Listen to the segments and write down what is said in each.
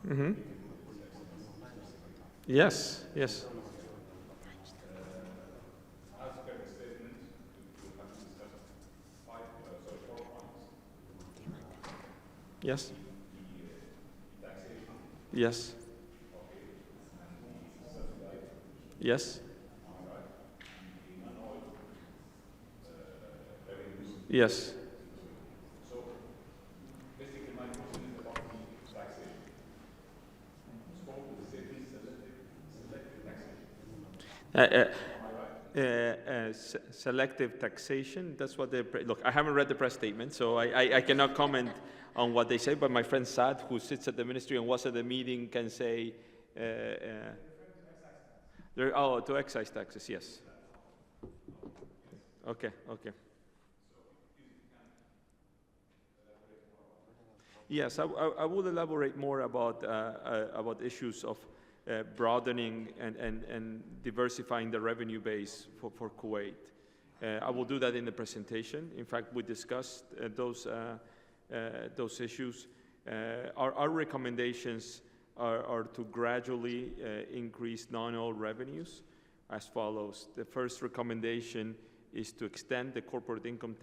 Mm-hmm. Yes, yes. Yes. Yes. Yes. Yes. Selective taxation, that's what they, look, I haven't read the press statement, so I cannot comment on what they say, but my friend Saad, who sits at the ministry and was at the meeting, can say, to excise taxes, yes. Okay, okay. Yes, I will elaborate more about issues of broadening and diversifying the revenue base for Kuwait. I will do that in the presentation. In fact, we discussed those issues. Our recommendations are to gradually increase non-oil revenues as follows. The first recommendation is to extend the corporate income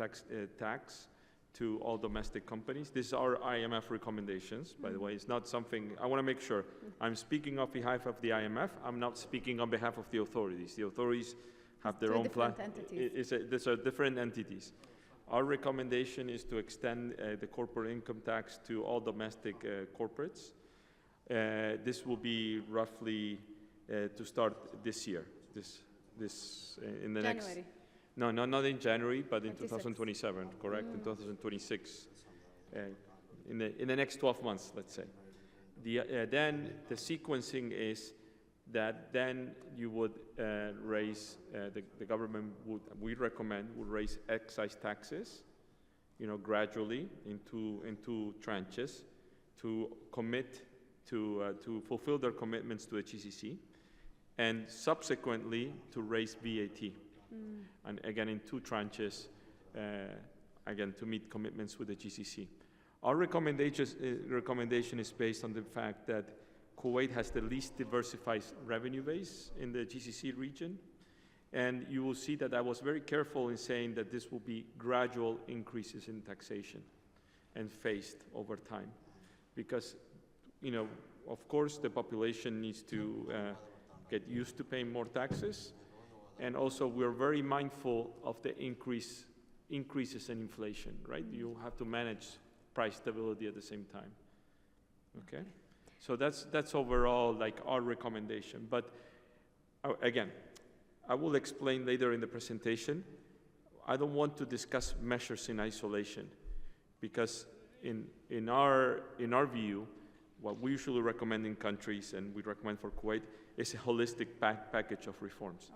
tax to all domestic companies. These are IMF recommendations, by the way. It's not something, I want to make sure. I'm speaking on behalf of the IMF. I'm not speaking on behalf of the authorities. The authorities have their own plan. These are different entities. Our recommendation is to extend the corporate income tax to all domestic corporates. This will be roughly to start this year, in the January. next. No, not in January, but in 2027, correct? In 2026, in the next 12 months, let's say. Then the sequencing is that then you would raise, the government would, we recommend, would raise excise taxes, gradually in two tranches to commit to fulfill their commitments to the GCC, and subsequently to raise VAT. And again, in two tranches, again, to meet commitments with the GCC. Our recommendation is based on the fact that Kuwait has the least diversified revenue base in the GCC region. And you will see that I was very careful in saying that this will be gradual increases in taxation and phased over time. Because, of course, the population needs to get used to paying more taxes. And also, we're very mindful of the increases in inflation, right? You have to manage price stability at the same time, okay? So that's overall like our recommendation. But again, I will explain later in the presentation. I don't want to discuss measures in isolation, because in our view, what we usually recommend in countries, and we recommend for Kuwait, is a holistic package of reforms.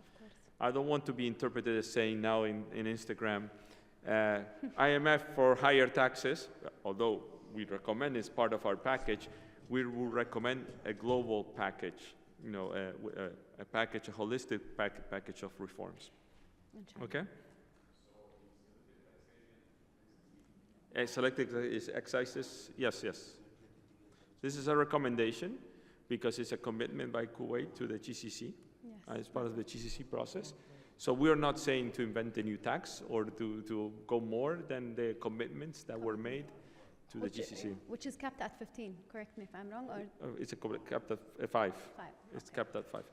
I don't want to be interpreted as saying now in Instagram, IMF for higher taxes, although we recommend it's part of our package. We will recommend a global package, a package, a holistic package of reforms. Okay? Selected is excises, yes. This is a recommendation because it's a commitment by Kuwait to the GCC. Yes. As part of the GCC process. So we are not saying to invent a new tax or to go more than the commitments that were made to the GCC. Which is capped at 15, correct me if I'm wrong? Or? It's capped at 5. It's capped at 5. Okay.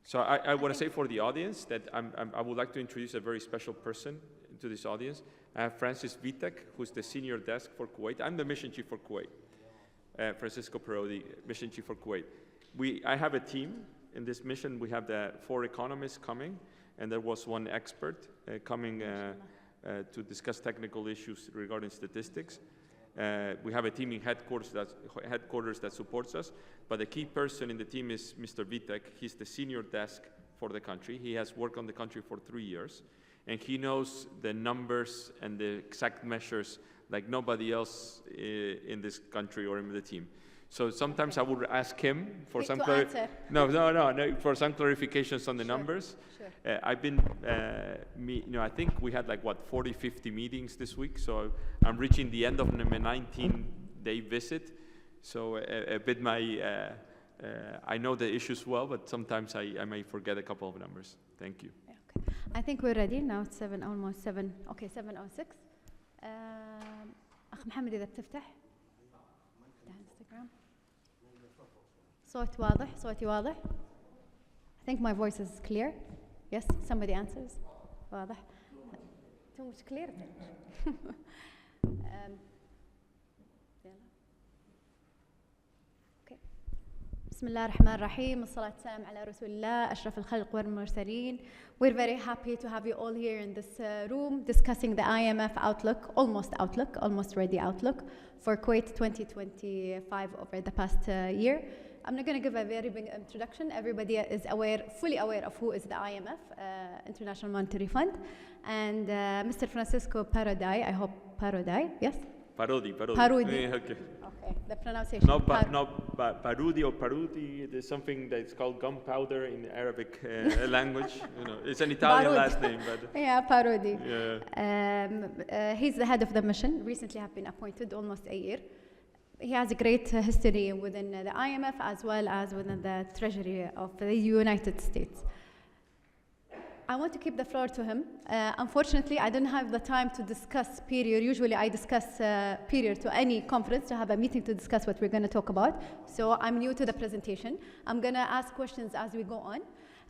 So I want to say for the audience that I would like to introduce a very special person to this audience. I have Francis Vitek, who's the senior desk for Kuwait. I'm the mission chief for Kuwait. Francisco Parodi, mission chief for Kuwait. I have a team. In this mission, we have the 4 economists coming, and there was 1 expert coming to discuss technical issues regarding statistics. We have a team in headquarters that supports us, but the key person in the team is Mr. Vitek. He's the senior desk for the country. He has worked on the country for 3 years, and he knows the numbers and the exact measures like nobody else in this country or in the team. So sometimes I would ask him for some for some clarifications on the numbers. Sure. I've been, I think we had 40, 50 meetings this week. So I'm reaching the end of my 19-day visit. So a bit I know the issues well, but sometimes I may forget a couple of numbers. Thank you. Yeah, okay. I think we're ready now. It's almost 7. Okay, 7:06. أخ محمد إذا بتفتح انستغرام. صوت واضح، صوتي واضح. I think my voice is clear. Yes, somebody answers. واضح. Too much clear. بسم الله الرحمن الرحيم والصلاة والسلام على رسول الله أشرف الخلق والمرسلين. We're very happy to have you all here in this room discussing the IMF outlook, almost ready outlook for Kuwait 2025 over the past year. I'm not going to give a very big introduction. Everybody is fully aware of who is the IMF, International Monetary Fund, and Mr. Francisco Parodi, I hope Parodi, yes? Parodi. Okay, the pronunciation. Not Parudi or Paruti. There's something that's called gunpowder in Arabic language. You know, it's an Italian last name, but yeah, Parodi. Yeah. He's the head of the mission. Recently, have been appointed almost a year. He has a great history within the IMF as well as within the Treasury of the United States. I want to keep the floor to him. Unfortunately, I didn't have the time to discuss period. Usually I discuss period to any conference to have a meeting to discuss what we're going to talk about. So I'm new to the presentation. I'm going to ask questions as we go on.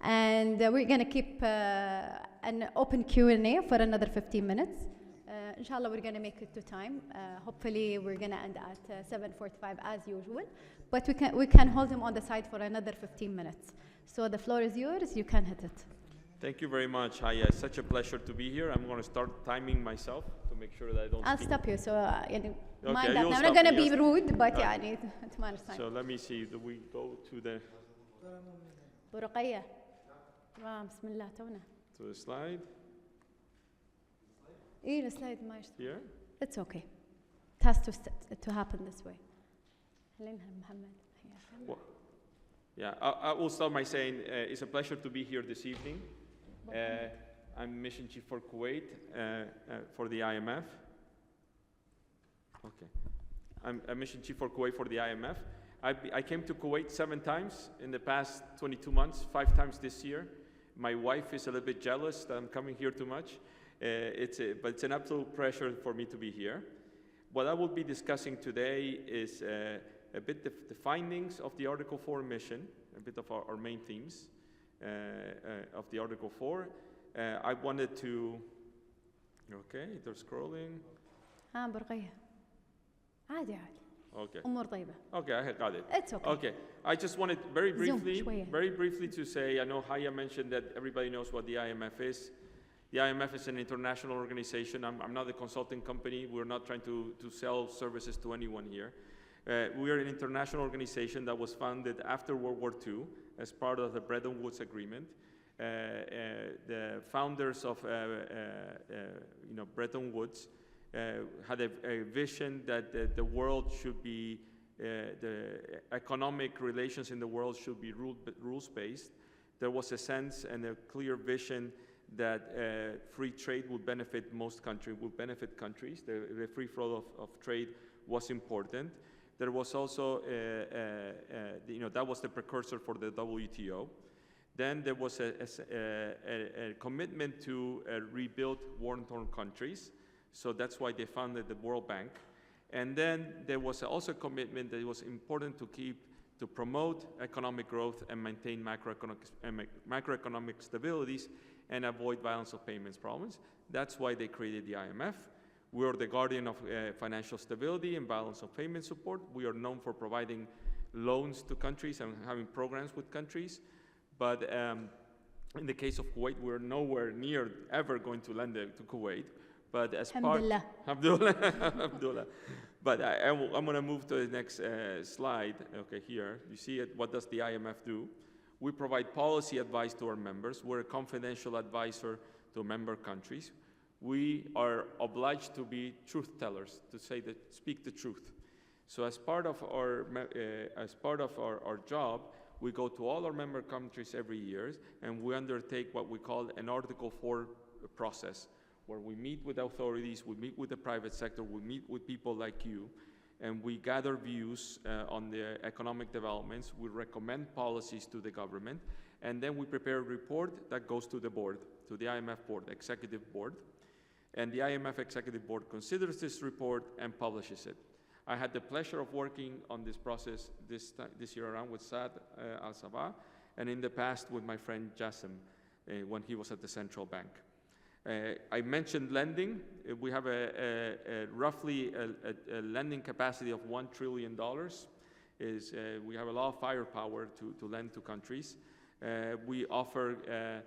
And we're going to keep an open Q&A for another 15 minutes. Inshallah, we're going to make it to time. Hopefully, we're going to end at 7:45 as usual. But we can hold him on the side for another 15 minutes. So the floor is yours. You can hit it. Thank you very much. It's such a pleasure to be here. I'm going to start timing myself to make sure that I don't I'll speak. stop you. So mind Okay, that. you'll I'm not stop going to me, be yes. rude, but يعني تمارس time. So let me see. Do we go to the برقية. بسم الله تونا. to the slide إيه السلايد ما يشتغل. here? It's okay. It has to happen this way. خلينا محمد. Well, yeah, I will start by saying it's a pleasure to be here this evening. I'm Mission Chief for Kuwait for the IMF. Okay. I'm a Mission Chief for Kuwait for the IMF. I came to Kuwait 7 times in the past 22 months, 5 times this year. My wife is a little bit jealous that I'm coming here too much. But it's an absolute pleasure for me to be here. What I will be discussing today is a bit the findings of the Article 4 mission, a bit of our main themes of the Article 4. I wanted to, okay, they're scrolling. برقية. عادي. Okay. أمور طيبة. Okay, I got it. It's okay. Okay, I just wanted very شوية. briefly to say, I know Haya mentioned that everybody knows what the IMF is. The IMF is an international organization. I'm not a consulting company. We're not trying to sell services to anyone here. We are an international organization that was founded after World War II as part of the Bretton Woods Agreement. The founders of Bretton Woods had a vision that the world should be, the economic relations in the world should be rules-based. There was a sense and a clear vision that free trade would benefit countries. The free flow of trade was important. There was also, that was the precursor for the WTO. Then there was a commitment to rebuild war-torn countries. So that's why they founded the World Bank. And then there was also a commitment that it was important to promote economic growth and maintain macroeconomic stabilities and avoid balance of payments problems. That's why they created the IMF. We are the guardian of financial stability and balance of payment support. We are known for providing loans to countries and having programs with countries. But in the case of Kuwait, we're nowhere near ever going to lend to Kuwait. But as part, Alhamdulillah. But I'm going to move to the next slide. Okay, here you see it. What does the IMF do? We provide policy advice to our members. We're a confidential advisor to member countries. We are obliged to be truth tellers, to speak the truth. So as part of our job, we go to all our member countries every year, and we undertake what we call an Article 4 process, where we meet with authorities, we meet with the private sector, we meet with people like you, and we gather views on the economic developments. We recommend policies to the government, and then we prepare a report that goes to the board, to the IMF board, executive board. And the IMF executive board considers this report and publishes it. I had the pleasure of working on this process this year around with Saad Al-Sabah, and in the past with my friend Jassim when he was at the central bank. I mentioned lending. We have roughly a lending capacity of $1 trillion. We have a lot of firepower to lend to countries. We offer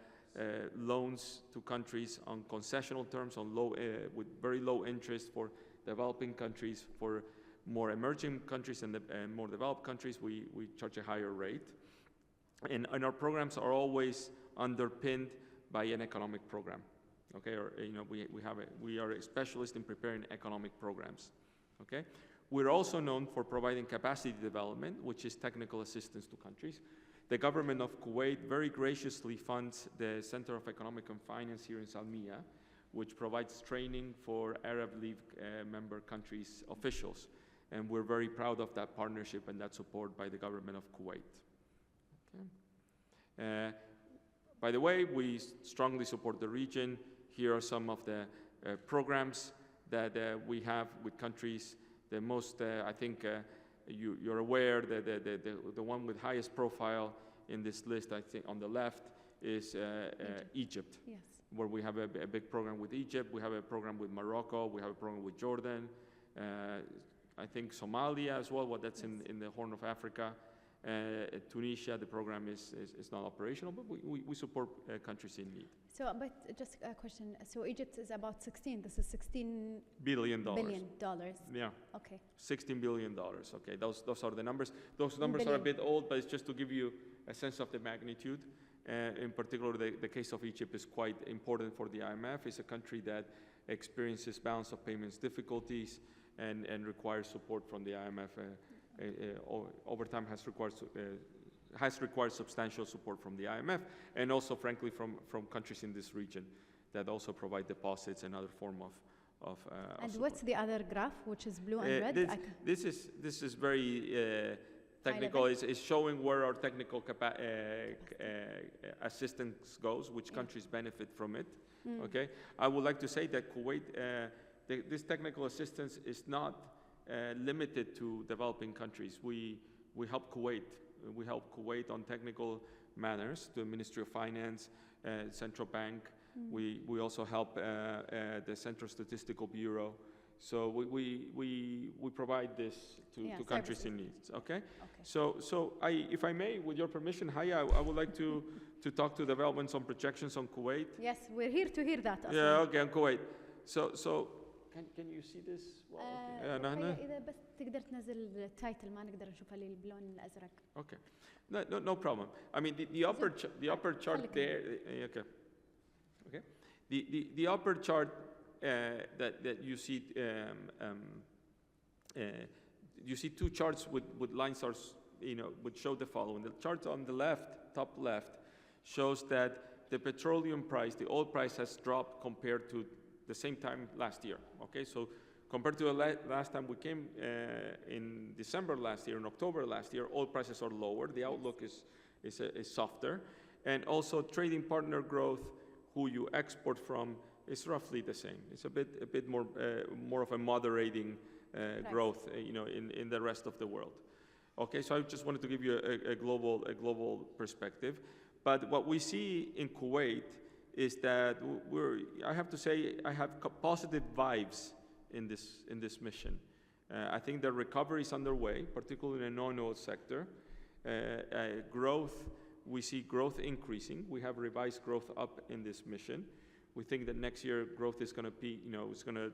loans to countries on concessional terms, on with very low interest for developing countries. For more emerging countries and more developed countries, we charge a higher rate. And our programs are always underpinned by an economic program. Okay, or we are a specialist in preparing economic programs. Okay, we're also known for providing capacity development, which is technical assistance to countries. The government of Kuwait very graciously funds the Center of Economic and Finance here in Salmiya, which provides training for Arab League member countries' officials. And we're very proud of that partnership and that support by the government of Kuwait. Okay. By the way, we strongly support the region. Here are some of the programs that we have with countries. The most, I think, you're aware that the one with highest profile in this list, I think, on the left, is Egypt. Yes. Where we have a big program with Egypt. We have a program with Morocco. We have a program with Jordan. I think Somalia as well. That's yes. in the Horn of Africa. Tunisia, the program is not operational, but we support countries in need. So, but just a question. So Egypt is about 16. This is $16 billion. Yeah. Okay. $16 billion. Okay, those are the numbers. Those numbers are a bit old, but it's just to give you a sense of the magnitude. In particular, the case of Egypt is quite important for the IMF. It's a country that experiences balance of payments difficulties and requires support from the IMF. Over time has required substantial support from the IMF, and also, frankly, from countries in this region that also provide deposits and other form of and support. What's the other graph, which is blue and red? This is very technical. It's showing where our technical assistance goes, which countries benefit from it. Okay, I would like to say that Kuwait, this technical assistance is not limited to developing countries. We help Kuwait. We help Kuwait on technical matters, the Ministry of Finance, Central Bank. We also help the Central Statistical Bureau. So we provide this to countries in need. Okay? So if I may, with your permission, Haya, I would like to talk to developments on projections on Kuwait. Yes, we're here to hear that. Yeah, okay, on Kuwait. So can you see this? إذا بس تقدر تنزل التايتل ما نقدر نشوفها باللون الأزرق. Okay, no problem. I mean the upper chart there. Okay. The upper chart that you see you see two charts with lines are would show the following. The chart on the left, top left, shows that the petroleum price, the oil price, has dropped compared to the same time last year. Okay, so compared to the last time we came in December last year, in October last year, oil prices are lower. The outlook is softer, and also trading partner growth, who you export from, is roughly the same. It's a bit more of a moderating growth, in the rest of the world. Okay, so I just wanted to give you a global perspective. But what we see in Kuwait is that I have to say, I have positive vibes in this mission. I think the recovery is underway, particularly in the non-oil sector. We see growth increasing. We have revised growth up in this mission. We think that next year growth is going to be, it's going to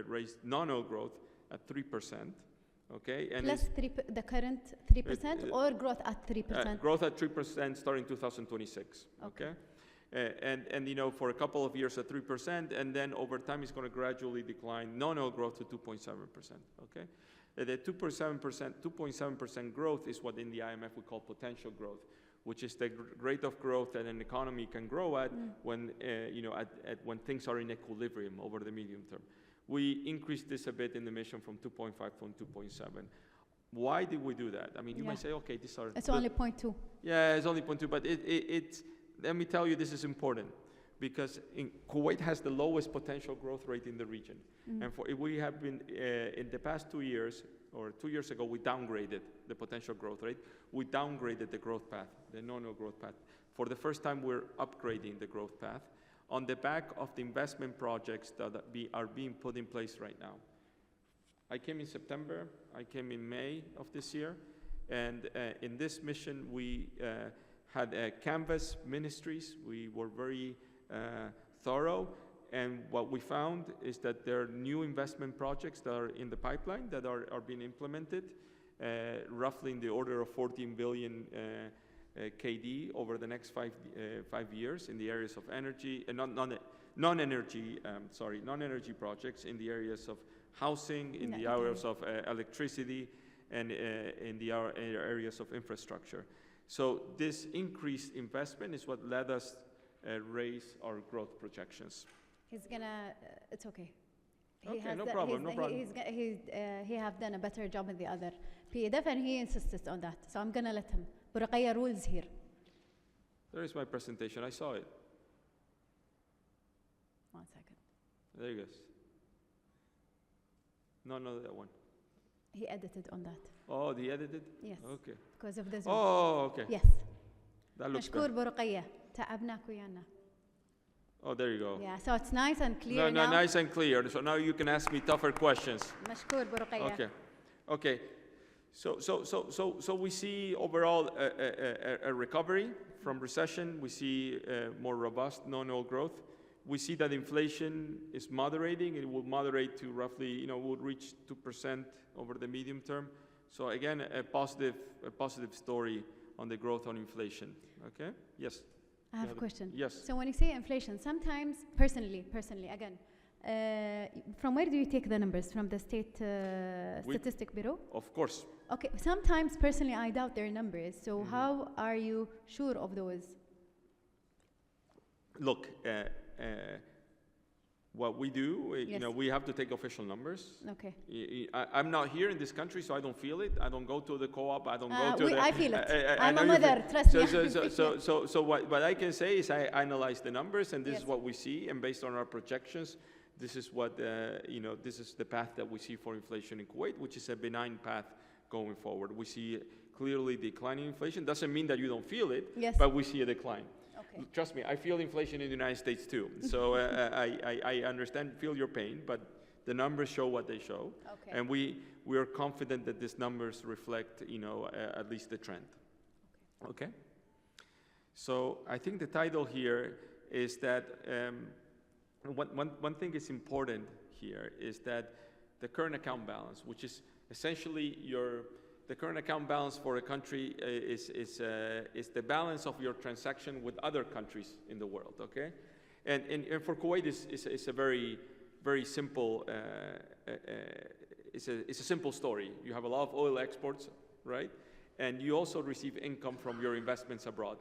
raise non-oil growth at 3%. Okay, and plus the current 3% or growth at 3%? Growth at 3% starting 2026. Okay. And for a couple of years at 3%, and then over time it's going to gradually decline non-oil growth to 2.7%. Okay, the 2.7% growth is what in the IMF we call potential growth, which is the rate of growth that an economy can grow at when when things are in equilibrium over the medium term. We increased this a bit in the mission from 2.5 from 2.7. Why did we do that? I mean, you might say, okay, these are... It's only 0.2. Yeah, it's only 0.2, but it's, let me tell you, this is important, because Kuwait has the lowest potential growth rate in the region. And we have been, in the past 2 years, or 2 years ago, we downgraded the potential growth rate. We downgraded the growth path, the nominal growth path. For the first time, we're upgrading the growth path on the back of the investment projects that are being put in place right now. I came in September, I came in May of this year, and in this mission we had canvas ministries. We were very thorough, and what we found is that there are new investment projects that are in the pipeline that are being implemented, roughly in the order of 14 billion KD over the next 5 years in the areas of energy, non-energy projects in the areas of housing, in the areas of electricity, and in the areas of infrastructure. So this increased investment is what led us raise our growth projections. He's gonna, it's okay. Okay, no problem. He have done a better job than the other PDF, and he insisted on that. So I'm gonna let him. Buraqaya rules here. There is my presentation. I saw it. 1 second. There you go. No, that one. He edited on that. Oh, he edited? Yes. Okay. Because of the Zoom. Oh, okay. Yes. That looks مشكور good. برقية. تعبناك ويانا. Oh, there you go. Yeah, so it's nice and clear now. No, nice and clear. So now you can ask me tougher questions. مشكور برقية. Okay. So we see overall a recovery from recession. We see more robust nominal growth. We see that inflation is moderating. It will moderate to roughly, will reach 2% over the medium term. So again, a positive story on the growth on inflation. Okay? Yes. I have a question. Yes. So when you say inflation, sometimes, personally, again, from where do you take the numbers? From the State Statistic Bureau? Of course. Okay, sometimes, personally, I doubt their numbers. So how are you sure of those? Look, what we do, Yes. we have to take official numbers. Okay. I'm not here in this country, so I don't feel it. I don't go to the co-op. I don't go to the... I feel it. I I'm know a you mother, feel- trust me. So what I can say is I analyze the numbers, and this Yes. is what we see, and based on our projections, this is what, this is the path that we see for inflation in Kuwait, which is a benign path going forward. We see clearly declining inflation. Doesn't mean that you don't feel it, Yes. but we see a decline. Okay. Trust me, I feel inflation in the United States too. So I understand, feel your pain, but the numbers show what they show. Okay. And we are confident that these numbers reflect, at least the trend. Okay? So I think the title here is that one thing is important here is that the current account balance, which is essentially the current account balance for a country is the balance of your transaction with other countries in the world, okay? And for Kuwait, it's a very, very simple, it's a simple story. You have a lot of oil exports, right? And you also receive income from your investments abroad,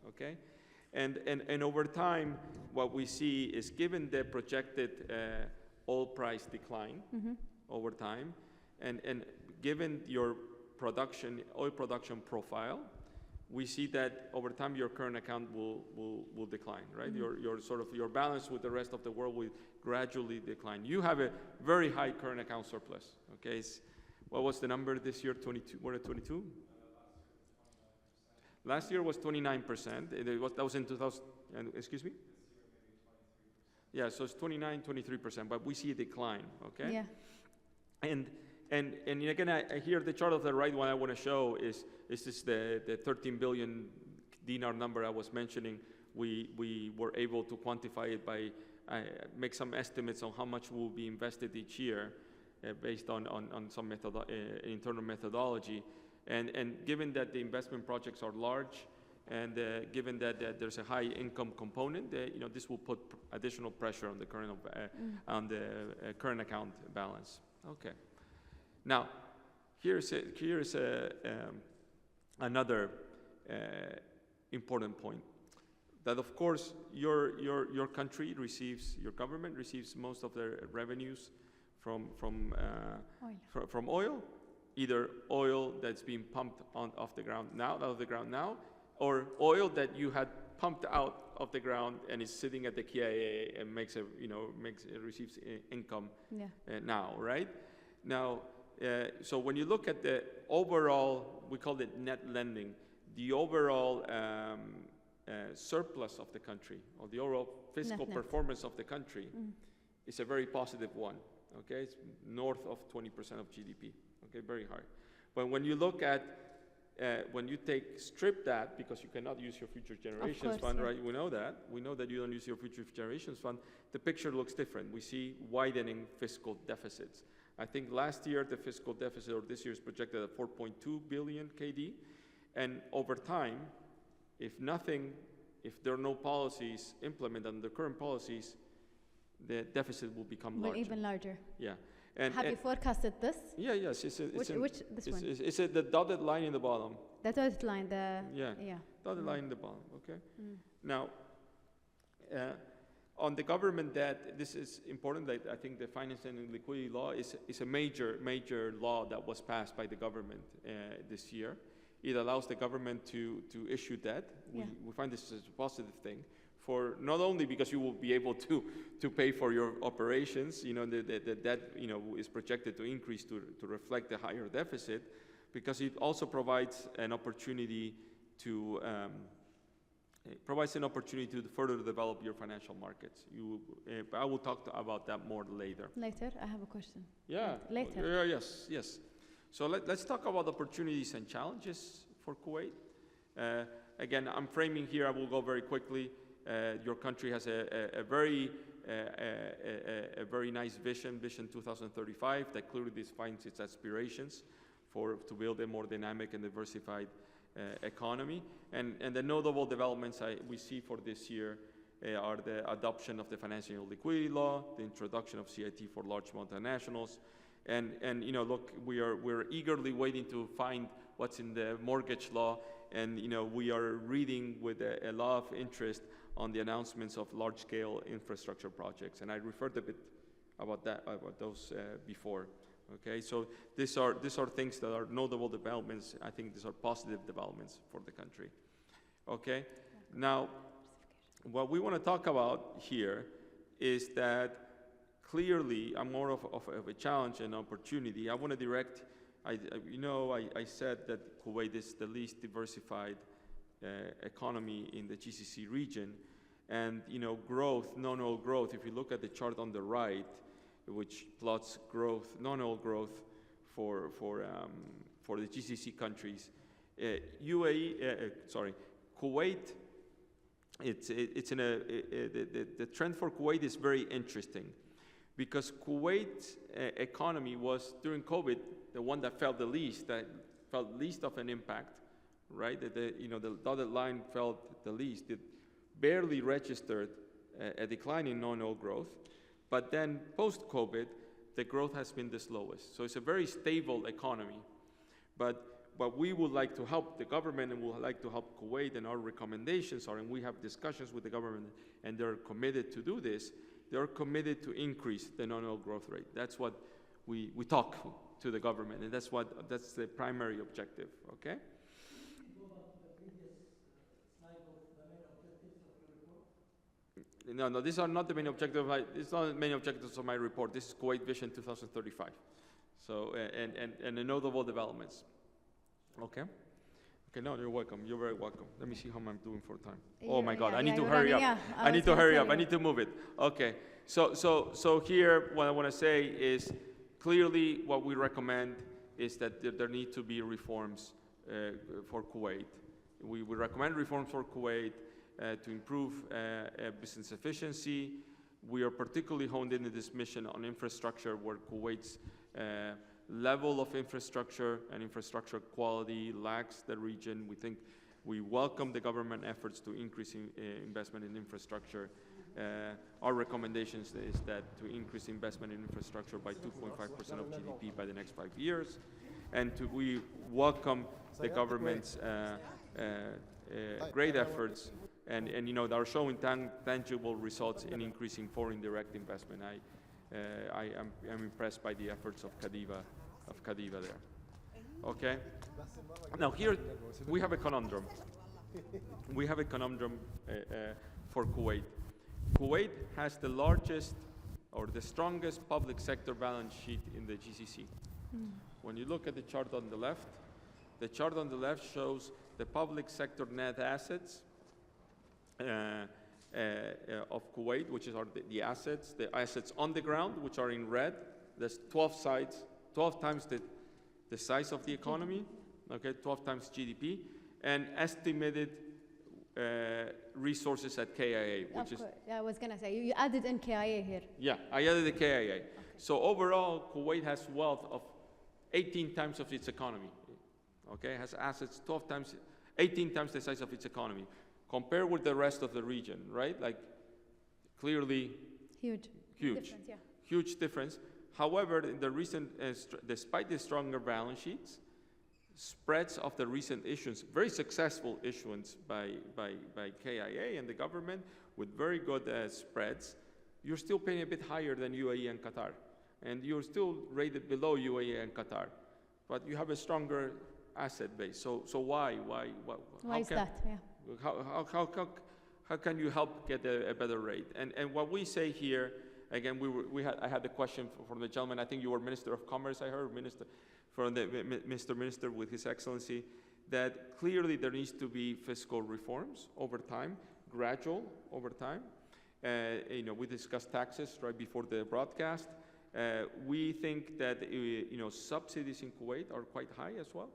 okay? And over time, what we see is given the projected oil price decline over time, and given your oil production profile, we see that over time your current account will decline, right? Your balance with the rest of the world will gradually decline. You have a very high current account surplus, okay? What was the number this year? 22? What at 22? Last year was 29%. That was in 2000. Excuse me? Yeah, so it's 29-23%, but we see a decline, okay? Yeah. And again, here the chart of the right one I want to show is this the 13 billion dinar number I was mentioning. We were able to quantify it by make some estimates on how much will be invested each year based on some internal methodology. And given that the investment projects are large, and given that there's a high income component, this will put additional pressure on the current account balance. Okay. Now, here's another important point. That of course your country receives, your government receives most of their revenues from oil, either oil that's being pumped off the ground now, or oil that you had pumped out of the ground and is sitting at the KIA and receives income now, right? Now, so when you look at the overall, we call it net lending, the overall surplus of the country, or the overall fiscal performance of the country, is a very positive one. Okay, it's north of 20% of GDP. Okay, very high. But when you look at when you strip that, because you cannot use your future generations fund, right? We know that you don't use your future generations fund. The picture looks different. We see widening fiscal deficits. I think last year the fiscal deficit, or this year, is projected at 4.2 billion KD, and over time, if there are no policies implemented under current policies, the deficit will become larger. Even larger. Yeah. Have you forecasted this? Yeah, yes. This one? It's the dotted line in the bottom. The dotted line, dotted line in the bottom, okay? Now, on the government debt, this is important. I think the Finance and Liquidity Law is a major law that was passed by the government this year. It allows the government to issue debt. We find this as a positive thing. For not only because you will be able to pay for your operations, the debt, is projected to increase to reflect the higher deficit, because it also provides an opportunity to further develop your financial markets. I will talk about that more later. Later, I have a question. Yeah. Later. Yes. So let's talk about opportunities and challenges for Kuwait. Again, I'm framing here. I will go very quickly. Your country has a very nice vision 2035, that clearly defines its aspirations to build a more dynamic and diversified economy. And the notable developments we see for this year are the adoption of the Financial and Liquidity Law, the introduction of CIT for large multinationals, and look, we're eagerly waiting to find what's in the mortgage law, and we are reading with a lot of interest on the announcements of large-scale infrastructure projects, and I referred a bit about those before. Okay, so these are things that are notable developments. I think these are positive developments for the country. Okay, now what we want to talk about here is that clearly more of a challenge and opportunity. I want to direct. I said that Kuwait is the least diversified economy in the GCC region, and growth, nominal growth. If you look at the chart on the right, which plots growth, nominal growth for the GCC countries, Kuwait. The trend for Kuwait is very interesting, because Kuwait's economy was during COVID the one that felt least of an impact, right? The dotted line felt the least. It barely registered a decline in nominal growth, but then post-COVID, the growth has been the slowest. So it's a very stable economy. But we would like to help the government, and we would like to help Kuwait, and our recommendations are, and we have discussions with the government, and they're committed to do this. They're committed to increase the nominal growth rate. That's what we talk to the government, and that's the primary objective, okay? No, these are not the main objectives. It's not the main objectives of my report. This is Kuwait Vision 2035. So, and the notable developments. Okay? Okay, no, you're welcome. You're very welcome. Let me see how I'm doing for time. Oh my God, I need to hurry up. I need to hurry up. I need to move it. Okay. So here, what I want to say is, clearly what we recommend is that there need to be reforms for Kuwait. We recommend reforms for Kuwait to improve business efficiency. We are particularly honed in this mission on infrastructure, where Kuwait's level of infrastructure and infrastructure quality lacks the region. We welcome the government efforts to increase investment in infrastructure. Our recommendations is that to increase investment in infrastructure by 2.5% of GDP by the next 5 years, and we welcome the government's great efforts and that are showing tangible results in increasing foreign direct investment. I'm impressed by the efforts of Khadiva there. Okay. Now here we have a conundrum. We have a conundrum for Kuwait. Kuwait has the largest or the strongest public sector balance sheet in the GCC. When you look at the chart on the left shows the public sector net assets of Kuwait, which are the assets on the ground, which are in red. There's 12 times the size of the economy, okay, 12 times GDP, and estimated resources at KIA, which is... Yeah, I was going to say, you added in KIA here. Yeah, I added the KIA. Okay. So overall, Kuwait has wealth of 18 times of its economy, okay? Has assets 18 times the size of its economy. Compared with the rest of the region, right? Like, clearly... Huge. Difference, yeah. Huge difference. However, in the recent, despite the stronger balance sheets, spreads of the recent issuance, very successful issuance by KIA and the government with very good spreads, you're still paying a bit higher than UAE and Qatar. And you're still rated below UAE and Qatar. But you have a stronger asset base. So why? Why is that? Yeah. How can you help get a better rate? And what we say here, again, I had the question from the gentleman. I think you were Minister of Commerce. I heard Mr. Minister with His Excellency, that clearly there needs to be fiscal reforms over time, gradual over time. We discussed taxes right before the broadcast. We think that subsidies in Kuwait are quite high as well.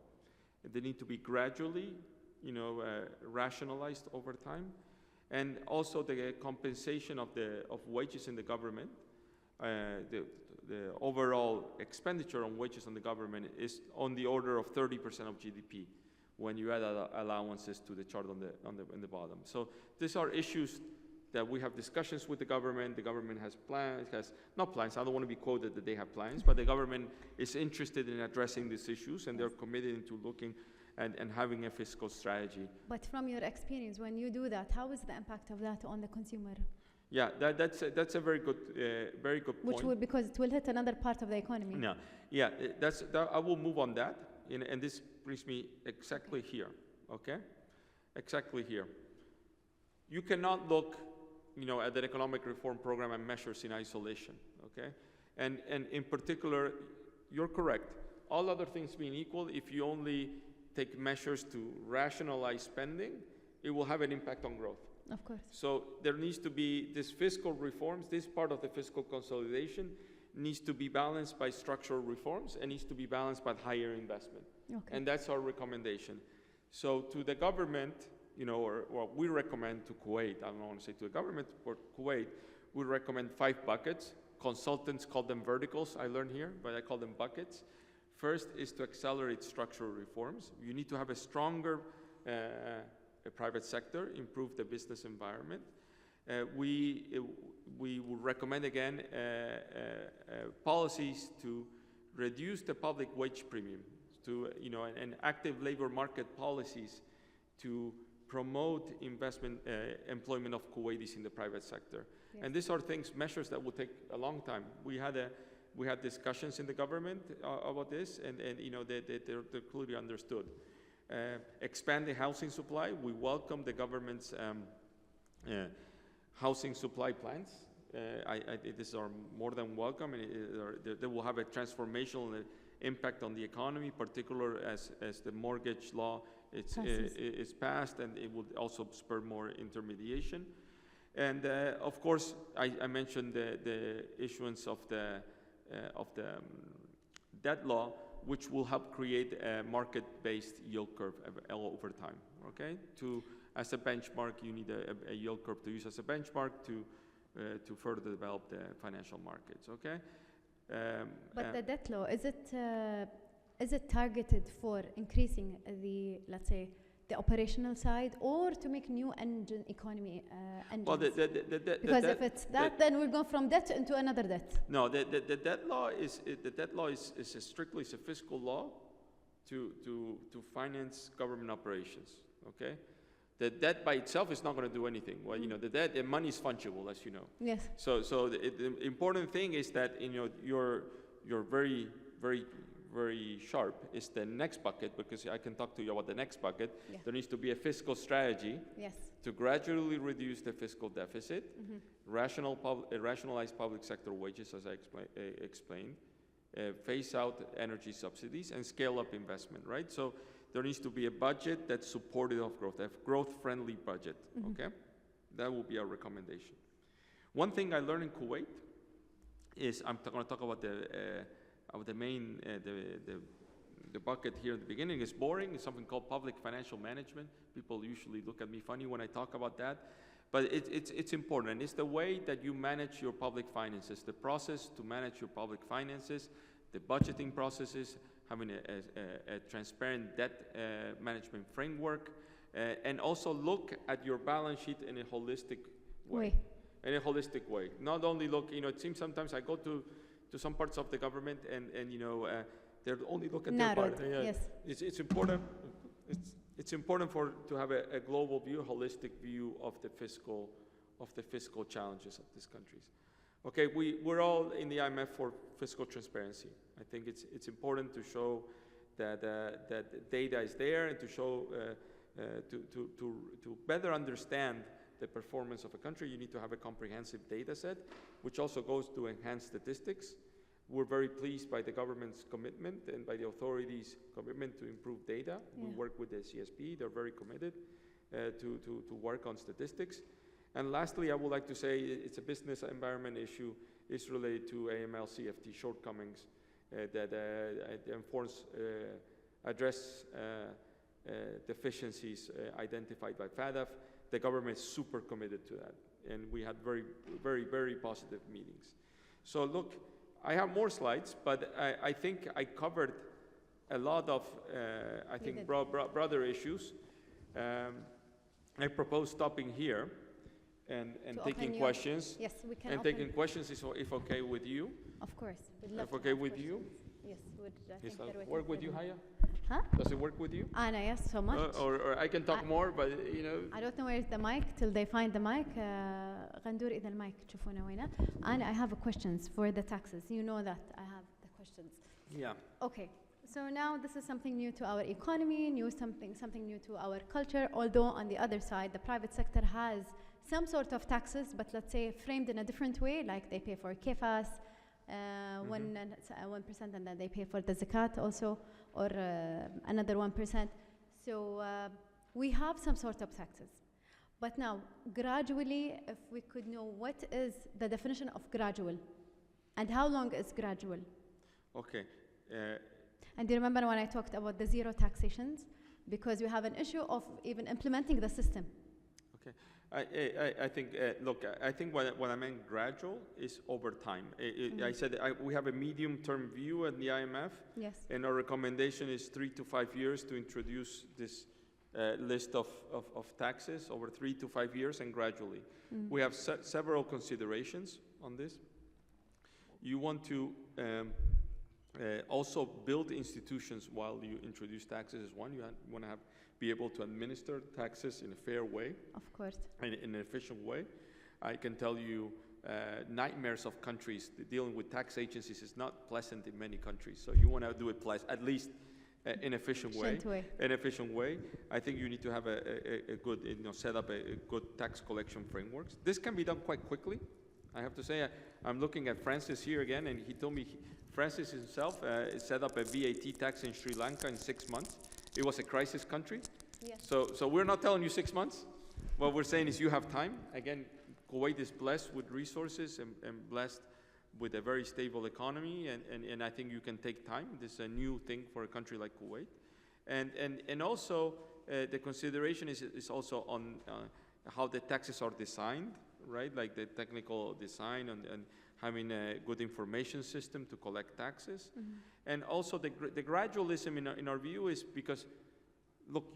They need to be gradually rationalized over time. And also the compensation of wages in the government, the overall expenditure on wages on the government is on the order of 30% of GDP when you add allowances to the chart in the bottom. So these are issues that we have discussions with the government. The government has plans, not plans, I don't want to be quoted that they have plans, but the government is interested in addressing these issues, and they're committed into looking and having a fiscal strategy. But from your experience, when you do that, how is the impact of that on the consumer? Yeah, that's a very good point. Because it will hit another part of the economy. Yeah, I will move on that, and this brings me exactly here, okay? Exactly here. You cannot look, at the economic reform program and measures in isolation, okay? And in particular, you're correct. All other things being equal, if you only take measures to rationalize spending, it will have an impact on growth. Of course. So there needs to be this fiscal reforms, this part of the fiscal consolidation needs to be balanced by structural reforms and needs to be balanced by higher investment. Okay. And that's our recommendation. So to the government, or what we recommend to Kuwait, I don't want to say to the government, but Kuwait, we recommend 5 buckets. Consultants call them verticals, I learned here, but I call them buckets. First is to accelerate structural reforms. You need to have a stronger private sector, improve the business environment. We would recommend again policies to reduce the public wage premium, and active labor market policies to promote investment, employment of Kuwaitis in the private sector. Yes. And these are measures that will take a long time. We had discussions in the government about this, and they're clearly understood. Expand the housing supply. We welcome the government's housing supply plans. These are more than welcome, and they will have a transformational impact on the economy, particularly as the mortgage law is passed, and it will also spur more intermediation. And of course, I mentioned the issuance of the debt law, which will help create a market-based yield curve over time, okay? As a benchmark, you need a yield curve to use as a benchmark to further develop the financial markets, okay? But the debt law, is it targeted for increasing let's say, the operational side, or to make new economy engines? Well, because if it's that, then we'll go from debt into another debt. No, the debt law is strictly a fiscal law to finance government operations. Okay, the debt by itself is not going to do anything. Well, you know, the money is fungible, as you know. Yes. So the important thing is that, you know, you're very, very, very sharp is the next bucket, because I can talk to you about the next bucket. Yeah. There needs to be a fiscal strategy Yes. to gradually reduce the fiscal deficit, rationalize public sector wages, as I explained, phase out energy subsidies, and scale up investment, right? So there needs to be a budget that's supportive of growth, a growth-friendly budget, okay? That will be our recommendation. One thing I learned in Kuwait is, I'm going to talk about the main, the bucket here at the beginning is boring. It's something called public financial management. People usually look at me funny when I talk about that, but it's important. It's the way that you manage your public finances, the process to manage your public finances, the budgeting processes, having a transparent debt management framework, and also look at your balance sheet in a holistic way. In a holistic way. Not only look, you know, it seems sometimes I go to some parts of the government and you know, they only look at their part. Yes. It's important. It's important to have a global view, holistic view of the fiscal challenges of these countries. Okay, we're all in the IMF for fiscal transparency. I think it's important to show that that data is there, and to show to better understand the performance of a country. You need to have a comprehensive data set, which also goes to enhance statistics. We're very pleased by the government's commitment and by the authorities' commitment to improve data. Yeah. We work with the CSP. They're very committed to work on statistics. And lastly, I would like to say it's a business environment issue. It's related to AML CFT shortcomings that address deficiencies identified by FATF. The government is super committed to that. And we had very, very, very positive meetings. So look, I have more slides, but I think I covered a lot of, I think, broader issues. I propose stopping here and taking questions. Yes, we can. And taking questions if okay with you. Of course. We'd love if okay with you. Yes, does it work with you, Haya? Huh? Does it work with you? Anna, yes, so much. Or I can talk more, but you know. I don't know where's the mic till they find the mic. غندور إذا المايك تشوفونه وينه. Anna, I have questions for the taxes. You know that I have the questions. Yeah. Okay. So now this is something new to our economy, something new to our culture. Although on the other side, the private sector has some sort of taxes, but let's say framed in a different way, like they pay for kefas, 1%, and then they pay for the zakat also, or another 1%. So we have some sort of taxes. But now, gradually, if we could know what is the definition of gradual, and how long is gradual? Okay. And do you remember when I talked about the zero taxations? Because we have an issue of even implementing the system. Okay. I think, look, I think what I meant gradual is over time. I said we have a medium-term view at the IMF. Yes. And our recommendation is 3 to 5 years to introduce this list of taxes over 3 to 5 years and gradually. We have several considerations on this. You want to also build institutions while you introduce taxes is one. You want to be able to administer taxes in a fair way. Of course. In an efficient way. I can tell you nightmares of countries dealing with tax agencies is not pleasant in many countries. So you want to do it at least in an efficient way. An efficient way. I think you need to have a good, set up a good tax collection frameworks. This can be done quite quickly. I have to say, I'm looking at Francis here again, and he told me Francis himself set up a VAT tax in Sri Lanka in 6 months. It was a crisis country. Yes. So we're not telling you 6 months. What we're saying is you have time. Again, Kuwait is blessed with resources and blessed with a very stable economy, and I think you can take time. This is a new thing for a country like Kuwait. And also, the consideration is also on how the taxes are designed, right? Like the technical design and having a good information system to collect taxes. And also the gradualism in our view is because, look,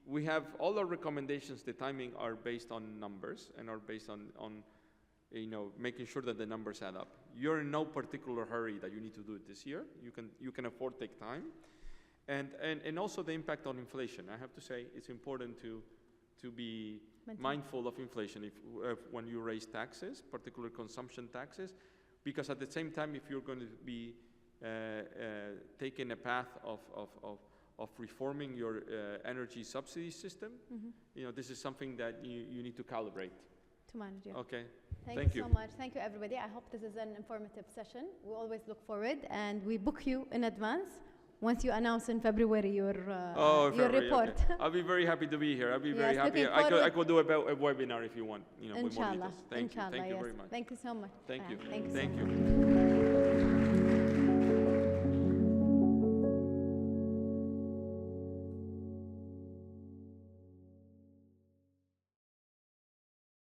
we have all our recommendations, the timing are based on numbers and are based on making sure that the numbers add up. You're in no particular hurry that you need to do it this year. You can afford to take time. And also the impact on inflation. I have to say it's important to be mindful of inflation when you raise taxes, particularly consumption taxes, because at the same time, if you're going to be taking a path of reforming your energy subsidy system, this is something that you need to calibrate. To manage, yeah. Okay. Thank you so much. Thank you, everybody. I hope this is an informative session. We always look forward, and we book you in advance once you announce in February your report. Okay. I'll be very happy to be here. I'll be very happy. I could do a webinar if you want, with more details. Thank you. Thank you very much. Thank you so much. Thank you. Thank you. Thank you.